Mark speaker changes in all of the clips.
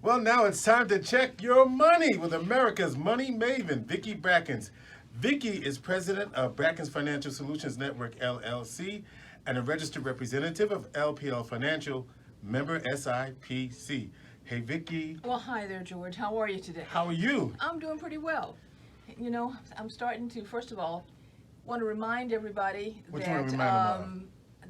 Speaker 1: Well, now it's time to check your money with America's money maven, Vicki Brackens. Vicki is president of Brackens Financial Solutions Network, LLC, and a registered representative of LPL Financial, member SIPC. Hey, Vicki.
Speaker 2: Well, hi there, George. How are you today?
Speaker 1: How are you?
Speaker 2: I'm doing pretty well. You know, I'm starting to, first of all, want to remind everybody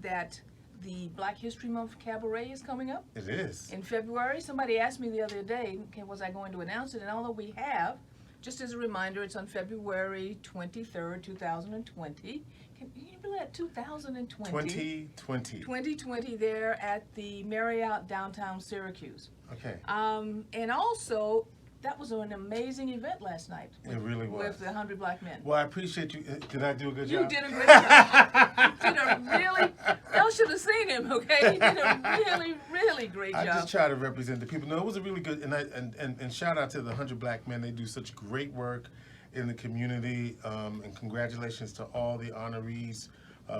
Speaker 2: that the Black History Month Cabaret is coming up.
Speaker 1: It is.
Speaker 2: In February. Somebody asked me the other day, was I going to announce it? And although we have, just as a reminder, it's on February 23rd, 2020. Can you believe that? 2020. 2020 there at the Marriott downtown Syracuse.
Speaker 1: Okay.
Speaker 2: And also, that was an amazing event last night.
Speaker 1: It really was.
Speaker 2: With the 100 black men.
Speaker 1: Well, I appreciate you. Did I do a good job?
Speaker 2: You did a great job. You did a really, y'all should have seen him, okay? He did a really, really great job.
Speaker 1: I just try to represent the people. No, it was a really good, and shout out to the 100 black men. They do such great work in the community, and congratulations to all the honorees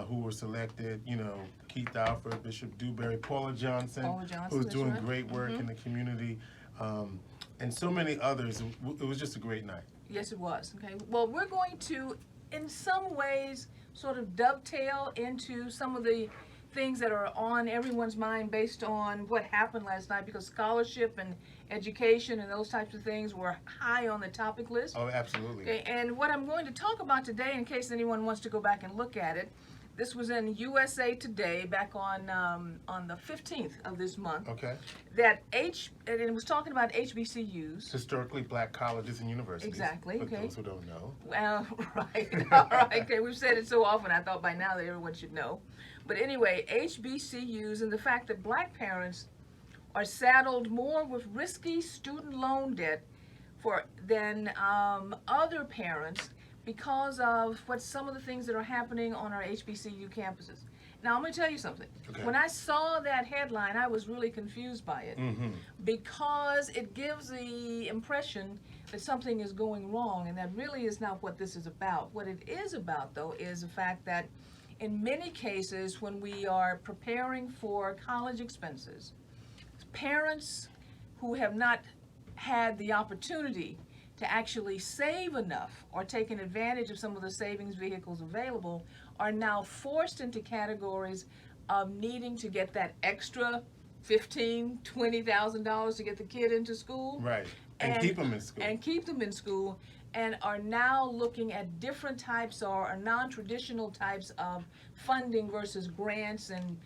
Speaker 1: who were selected. You know, Keith Alford, Bishop Dewberry, Paula Johnson, who's doing great work in the community. And so many others. It was just a great night.
Speaker 2: Yes, it was. Okay. Well, we're going to, in some ways, sort of dovetail into some of the things that are on everyone's mind based on what happened last night, because scholarship and education and those types of things were high on the topic list.
Speaker 1: Oh, absolutely.
Speaker 2: Okay. And what I'm going to talk about today, in case anyone wants to go back and look at it, this was in USA Today back on the 15th of this month.
Speaker 1: Okay.
Speaker 2: And it was talking about HBCUs.
Speaker 1: Historically black colleges and universities.
Speaker 2: Exactly.
Speaker 1: For
Speaker 2: okay.
Speaker 1: those who don't know.
Speaker 2: Well, right. All right. Okay. We've said it so often. I thought by now that everyone should know. But anyway, HBCUs and the fact that black parents are saddled more with risky student loan debt than other parents, because of some of the things that are happening on our HBCU campuses. Now, I'm going to tell you something.
Speaker 1: Okay.
Speaker 2: When I saw that headline, I was really confused by it, because it gives the impression that something is going wrong, and that really is not what this is about. What it is about, though, is the fact that in many cases, when we are preparing for college expenses, parents who have not had the opportunity to actually save enough or taken advantage of some of the savings vehicles available are now forced into categories of needing to get that extra $15,000, $20,000 to get the kid into school.
Speaker 1: Right. And keep them in school.
Speaker 2: And keep them in school, and are now looking at different types or non-traditional types of funding versus grants and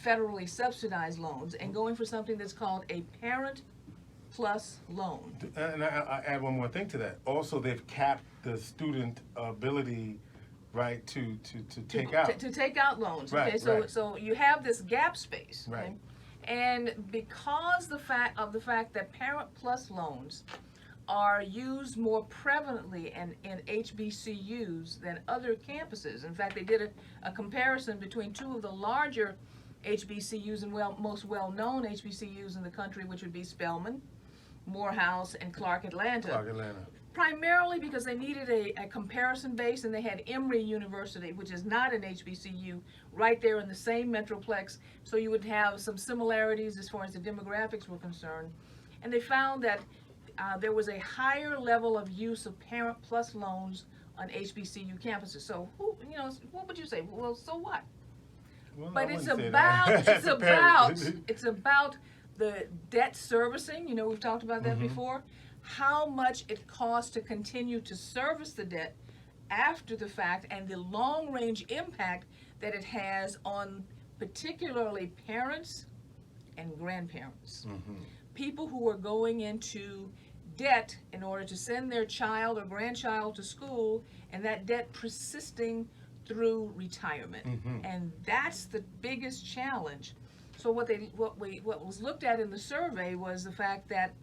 Speaker 2: federally subsidized loans, and going for something that's called a parent plus loan.
Speaker 1: And I add one more thing to that. Also, they've capped the student ability, right, to take out.
Speaker 2: To take out loans.
Speaker 1: Right,
Speaker 2: okay,
Speaker 1: right.
Speaker 2: So you have this gap space. Okay?
Speaker 1: Right.
Speaker 2: And because the fact that parent plus loans are used more prevalently in HBCUs than other campuses. In fact, they did a comparison between two of the larger HBCUs and most well-known HBCUs in the country, which would be Spelman, Morehouse, and Clark Atlanta. Primarily because they needed a comparison base, and they had Emory University, which is not an HBCU, right there in the same metroplex, so you would have some similarities as far as the demographics were concerned. And they found that there was a higher level of use of parent plus loans on HBCU campuses. So, what would you say? Well, so what?
Speaker 1: Well,
Speaker 2: but it's about the debt servicing. We've talked about that before. How much it costs to continue to service the debt after the fact, and the long-range impact that it has on particularly parents and grandparents. People who are going into debt in order to send their child or grandchild to school, and that debt persisting through retirement. And that's the biggest challenge. So what was looked at in the survey was the fact that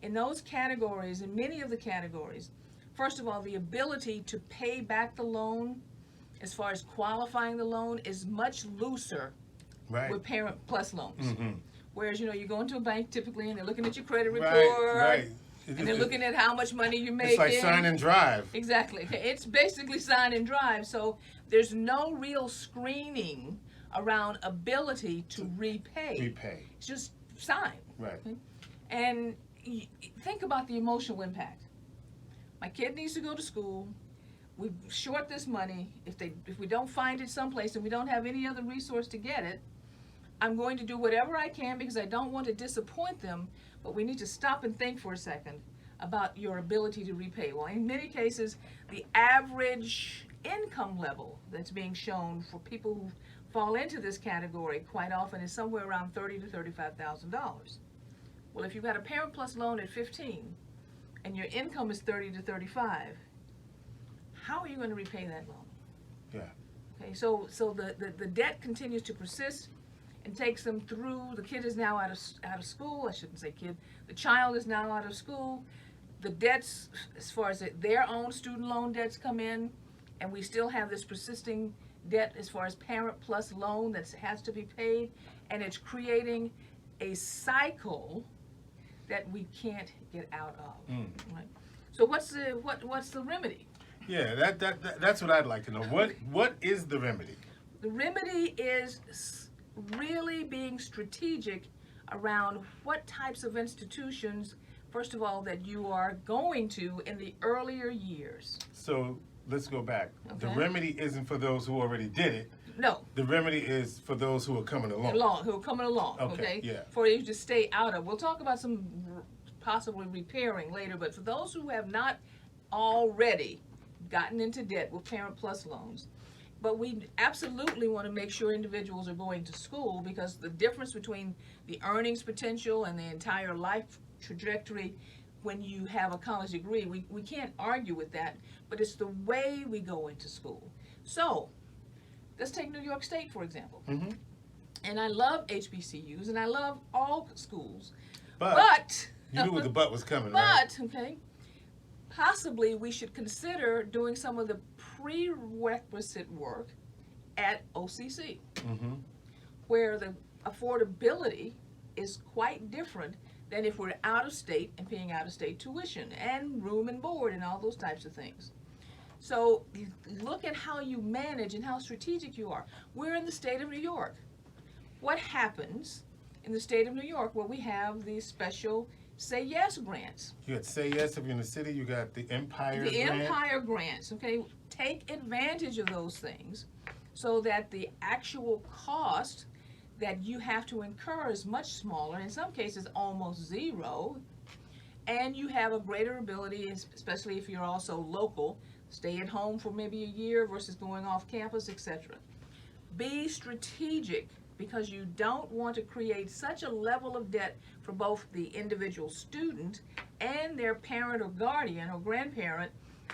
Speaker 2: in those categories, in many of the categories, first of all, the ability to pay back the loan, as far as qualifying the loan, is much looser with parent plus loans. Whereas, you go into a bank typically, and they're looking at your credit report, and they're looking at how much money you're making.
Speaker 1: It's like sign and drive.
Speaker 2: Exactly. It's basically sign and drive. So there's no real screening around ability to repay.
Speaker 1: Repay.
Speaker 2: It's just sign.
Speaker 1: Right.
Speaker 2: Okay? And think about the emotional impact. My kid needs to go to school. We short this money. If we don't find it someplace and we don't have any other resource to get it, I'm going to do whatever I can because I don't want to disappoint them, but we need to stop and think for a second about your ability to repay. Well, in many cases, the average income level that's being shown for people who fall into this category quite often is somewhere around $30,000 to $35,000. Well, if you've got a Parent Plus loan at 15 and your income is 30 to 35, how are you going to repay that loan?
Speaker 1: Yeah.
Speaker 2: Okay, so the debt continues to persist and takes them through. The kid is now out of school. I shouldn't say kid. The child is now out of school. The debts, as far as their own student loan debts come in, and we still have this persisting debt as far as Parent Plus loan that has to be paid, and it's creating a cycle that we can't get out of. Right? So what's the remedy?
Speaker 1: Yeah, that's what I'd like to know. What is the remedy?
Speaker 2: The remedy is really being strategic around what types of institutions, first of all, that you are going to in the earlier years.
Speaker 1: So let's go back.
Speaker 2: Okay.
Speaker 1: The remedy isn't for those who already did it.
Speaker 2: No.
Speaker 1: The remedy is for those who are coming along.
Speaker 2: Who are coming along, okay?
Speaker 1: Yeah.
Speaker 2: For you to stay out of. We'll talk about some possibly repairing later, but for those who have not already gotten into debt with Parent Plus loans, but we absolutely want to make sure individuals are going to school, because the difference between the earnings potential and the entire life trajectory when you have a college degree, we can't argue with that, but it's the way we go into school. So let's take New York State, for example.
Speaker 1: Mm-hmm.
Speaker 2: And I love HBCUs, and I love all schools.
Speaker 1: But you knew where the butt was coming, right?
Speaker 2: But, okay, possibly we should consider doing some of the prerequisite work at OCC, where the affordability is quite different than if we're out of state and paying out of state tuition and room and board and all those types of things. So look at how you manage and how strategic you are. We're in the state of New York. What happens in the state of New York? Well, we have these special Say Yes grants.
Speaker 1: You got Say Yes if you're in the city. You got the Empire grant.
Speaker 2: The Empire grants, okay? Take advantage of those things so that the actual cost that you have to incur is much smaller, in some cases almost zero, and you have a greater ability, especially if you're also local, stay at home for maybe a year versus going off campus, etc. Be strategic, because you don't want to create such a level of debt for both the individual student and their parent or guardian or grandparent,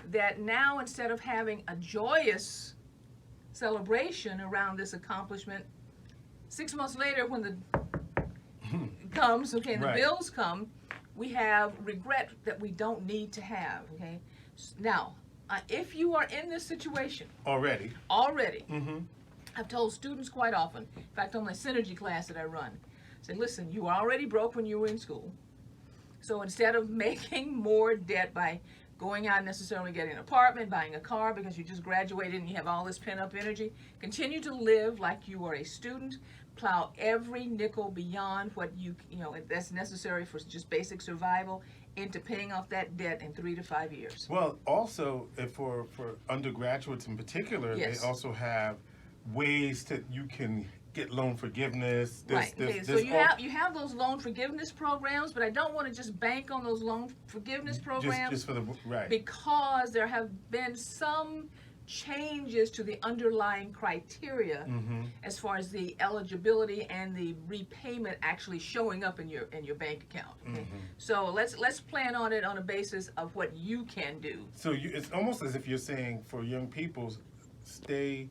Speaker 2: that now instead of having a joyous celebration around this accomplishment, 6 months later when the comes, okay, and the bills come, we have regret that we don't need to have, okay? Now, if you are in this situation already, I've told students quite often, in fact on my Synergy class that I run, I say, listen, you were already broke when you were in school, so instead of making more debt by going out and necessarily getting an apartment, buying a car because you just graduated and you have all this pent-up energy, continue to live like you are a student, plow every nickel beyond what you know that's necessary for just basic survival into paying off that debt in 3 to 5 years.
Speaker 1: Well, also, for undergraduates in particular,
Speaker 2: yes,
Speaker 1: they also have ways that you can get loan forgiveness.
Speaker 2: So you have those loan forgiveness programs, but I don't want to just bank on those loan forgiveness programs
Speaker 1: just for the
Speaker 2: because there have been some changes to the underlying criteria as far as the eligibility and the repayment actually showing up in your bank account. Okay? So let's plan on it on a basis of what you can do.
Speaker 1: So it's almost as if you're saying for young people, stay.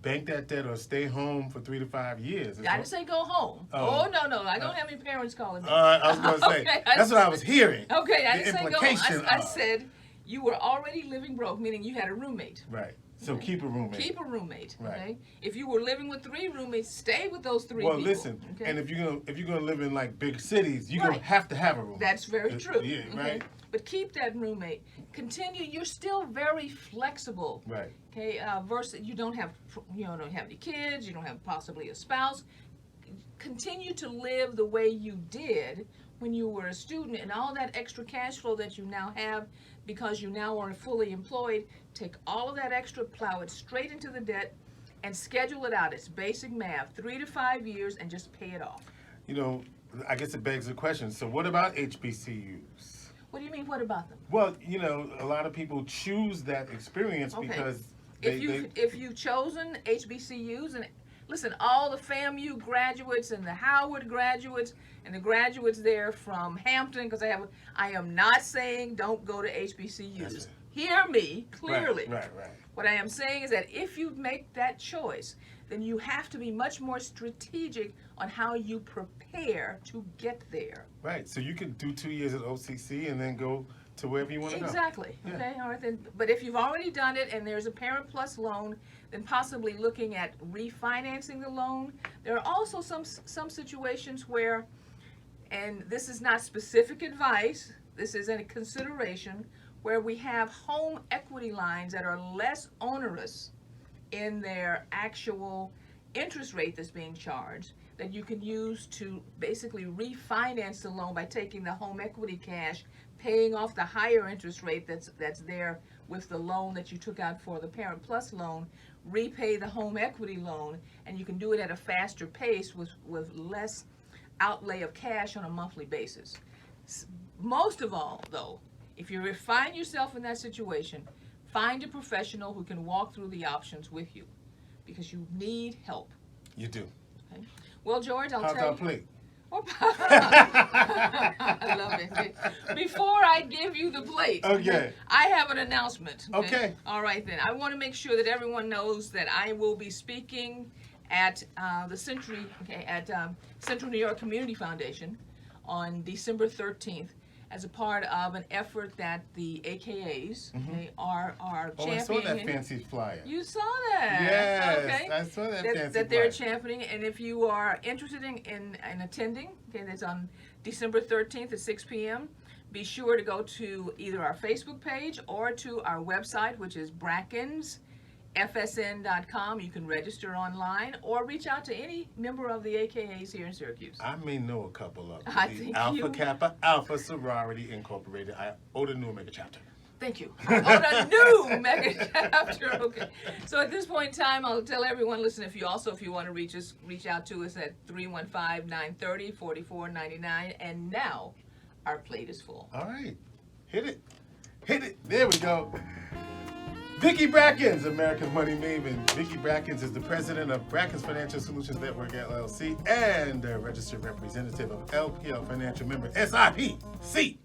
Speaker 1: Bank that debt or stay home for 3 to 5 years.
Speaker 2: I didn't say go home. Oh, no. I don't have any parents calling me.
Speaker 1: I was going to say, okay, that's what I was hearing.
Speaker 2: Okay, I didn't say go home. I said you were already living broke, meaning you had a roommate.
Speaker 1: Right. So keep a roommate.
Speaker 2: Keep a roommate.
Speaker 1: Right.
Speaker 2: Okay. If you were living with 3 roommates, stay with those 3 people.
Speaker 1: Well, listen, okay? And if you're gonna live in like big cities, you're gonna have to have a roommate.
Speaker 2: That's very true.
Speaker 1: Yeah,
Speaker 2: okay?
Speaker 1: Right.
Speaker 2: But keep that roommate. Continue. You're still very flexible.
Speaker 1: Right.
Speaker 2: Okay. Versus you don't have any kids. You don't have possibly a spouse. Continue to live the way you did when you were a student, and all that extra cash flow that you now have because you now are fully employed, take all of that extra, plow it straight into the debt, and schedule it out. It's basic math, 3 to 5 years, and just pay it off.
Speaker 1: You know, I guess it begs the question, so what about HBCUs?
Speaker 2: What do you mean, what about them?
Speaker 1: Well, you know, a lot of people choose that experience because
Speaker 2: if you've chosen HBCUs, and listen, all the FAMU graduates and the Howard graduates and the graduates there from Hampton, because I am not saying don't go to HBCUs. Hear me clearly.
Speaker 1: Right.
Speaker 2: What I am saying is that if you make that choice, then you have to be much more strategic on how you prepare to get there.
Speaker 1: Right. So you can do 2 years at OCC and then go to wherever you want to go.
Speaker 2: Exactly.
Speaker 1: Yeah.
Speaker 2: Okay. All right. Then, but if you've already done it and there's a Parent Plus loan, then possibly looking at refinancing the loan. There are also some situations where, and this is not specific advice, this is a consideration, where we have home equity lines that are less onerous in their actual interest rate that's being charged, that you can use to basically refinance the loan by taking the home equity cash, paying off the higher interest rate that's there with the loan that you took out for the Parent Plus loan, repay the home equity loan, and you can do it at a faster pace with less outlay of cash on a monthly basis. Most of all, though, if you find yourself in that situation, find a professional who can walk through the options with you, because you need help.
Speaker 1: You do.
Speaker 2: Okay? Well, George, I'll tell you.
Speaker 1: How's our plate?
Speaker 2: I love it. Before I give you the plate,
Speaker 1: okay,
Speaker 2: I have an announcement.
Speaker 1: Okay.
Speaker 2: All right then. I want to make sure that everyone knows that I will be speaking at the Century Central New York Community Foundation on December 13th. As a part of an effort that the AKAs are championing.
Speaker 1: I saw that fancy flyer.
Speaker 2: You saw that?
Speaker 1: Yes,
Speaker 2: okay.
Speaker 1: I saw that fancy
Speaker 2: that they're
Speaker 1: flyer.
Speaker 2: championing, and if you are interested in attending, okay, that's on December 13th at 6 p.m., be sure to go to either our Facebook page or to our website, which is brackensfsn.com. You can register online or reach out to any member of the AKAs here in Syracuse.
Speaker 1: I may know a couple of them.
Speaker 2: I think
Speaker 1: Alpha Kappa Alpha Sorority Incorporated. I owe the new mega chapter.
Speaker 2: Thank you. Oh, the new mega chapter. Okay. So at this point in time, I'll tell everyone, listen, if you want to reach us, reach out to us at 315-930-4499. And now our plate is full.
Speaker 1: All right. Hit it. There we go. Vicki Brackens, America's Money Maven. Vicki Brackens is the president of Brackens Financial Solutions Network, LLC, and a registered representative of LPL Financial member, SIPC.